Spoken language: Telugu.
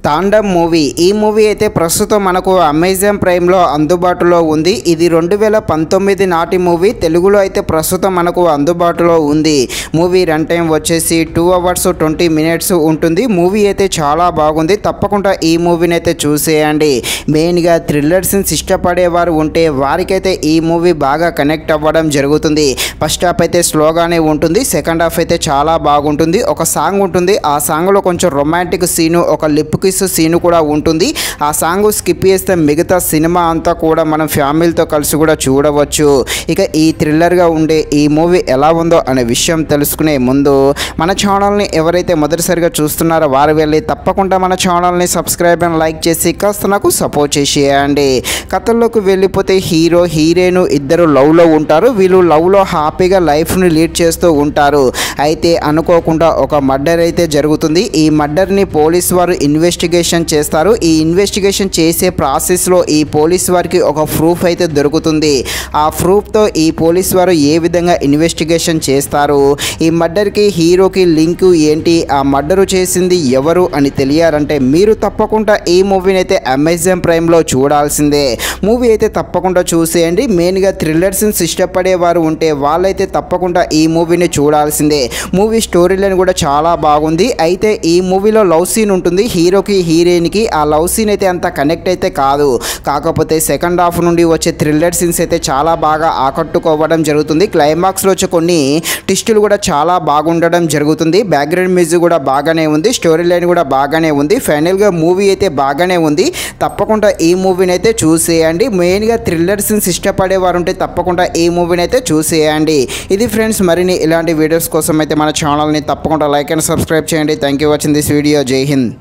తాండవ్ మూవీ ఈ మూవీ అయితే ప్రస్తుతం మనకు అమెజాన్ ప్రైమ్లో అందుబాటులో ఉంది. ఇది 2019 నాటి మూవీ. తెలుగులో అయితే ప్రస్తుతం మనకు అందుబాటులో ఉంది. మూవీ రన్ టైం వచ్చేసి 2 hours 20 minutes ఉంటుంది. మూవీ అయితే చాలా బాగుంది. తప్పకుండా ఈ మూవీని అయితే చూసేయండి. మెయిన్గా థ్రిల్లర్ సీన్స్ ఇష్టపడేవారు ఉంటే వారికైతే ఈ మూవీ బాగా కనెక్ట్ అవ్వడం జరుగుతుంది. ఫస్ట్ హాఫ్ అయితే స్లోగానే ఉంటుంది. సెకండ్ హాఫ్ అయితే చాలా బాగుంటుంది. ఒక సాంగ్ ఉంటుంది. ఆ సాంగ్లో కొంచెం రొమాంటిక్ సీను, ఒక లిప్ కిస్ సీను కూడా ఉంటుంది. ఆ సాంగ్ స్కిప్ చేస్తే మిగతా సినిమా అంతా కూడా మనం ఫ్యామిలీతో కలిసి కూడా చూడవచ్చు. ఇక ఈ థ్రిల్లర్గా ఉండే ఈ మూవీ ఎలా ఉందో అనే విషయం తెలుసుకునే ముందు మన ఛానల్ని ఎవరైతే మొదటిసారిగా చూస్తున్నారో వారు వెళ్ళి తప్పకుండా మన ఛానల్ని సబ్స్క్రైబ్ అండ్ లైక్ చేసి కాస్త నాకు సపోర్ట్ చేసేయండి. కథల్లోకి వెళ్ళిపోతే హీరో హీరోయిన్ ఇద్దరు లవ్లో ఉంటారు. వీళ్ళు లవ్లో హ్యాపీగా లైఫ్ని లీడ్ చేస్తూ ఉంటారు. అయితే అనుకోకుండా ఒక మర్డర్ అయితే జరుగుతుంది. ఈ మర్డర్ని పోలీస్ వారు ఇన్వెస్టిగేషన్ చేస్తారు. ఈ ఇన్వెస్టిగేషన్ చేసే ప్రాసెస్లో ఈ పోలీస్ వారికి ఒక ప్రూఫ్ అయితే దొరుకుతుంది. ఆ ప్రూఫ్తో ఈ పోలీస్ వారు ఏ విధంగా ఇన్వెస్టిగేషన్ చేస్తారు, ఈ మర్డర్కి హీరోకి లింక్ ఏంటి, ఆ మర్డరు చేసింది ఎవరు అని తెలియాలంటే మీరు తప్పకుండా ఈ మూవీని అయితే అమెజాన్ ప్రైమ్లో చూడాల్సిందే. మూవీ అయితే తప్పకుండా చూసేయండి. మెయిన్గా థ్రిల్లర్ సీన్స్ ఇష్టపడేవారు ఉంటే వాళ్ళైతే తప్పకుండా ఈ మూవీని చూడాల్సిందే. మూవీ స్టోరీ లైన్ కూడా చాలా బాగుంది. అయితే ఈ మూవీలో లవ్ సీన్ ఉంటుంది. హీరోకి హీరోయిన్కి ఆ లవ్ సీన్ అయితే అంత కనెక్ట్ అయితే కాదు. కాకపోతే సెకండ్ హాఫ్ నుండి వచ్చే థ్రిల్లర్ సీన్స్ అయితే చాలా బాగా ఆకట్టుకోవడం జరుగుతుంది. క్లైమాక్స్లో వచ్చే కొన్ని ట్విస్టులు కూడా చాలా బాగుండడం జరుగుతుంది. బ్యాక్గ్రౌండ్ మ్యూజిక్ కూడా బాగానే ఉంది. స్టోరీ లైన్ కూడా బాగానే ఉంది. ఫైనల్గా మూవీ అయితే బాగానే ఉంది. తప్పకుండా ఈ మూవీని అయితే చూసేయండి. మెయిన్గా థ్రిల్లర్ సీన్స్ ఇష్టపడేవారు ఉంటే తప్పకుండా ఈ మూవీని అయితే చూసేయండి. ఇది ఫ్రెండ్స్, మరిన్ని ఇలాంటి వీడియోస్ కోసం అయితే మన ఛానల్ని తప్పకుండా లైక్ అండ్ సబ్స్క్రైబ్ చేయండి. Thank you watching this video. జై హింద్.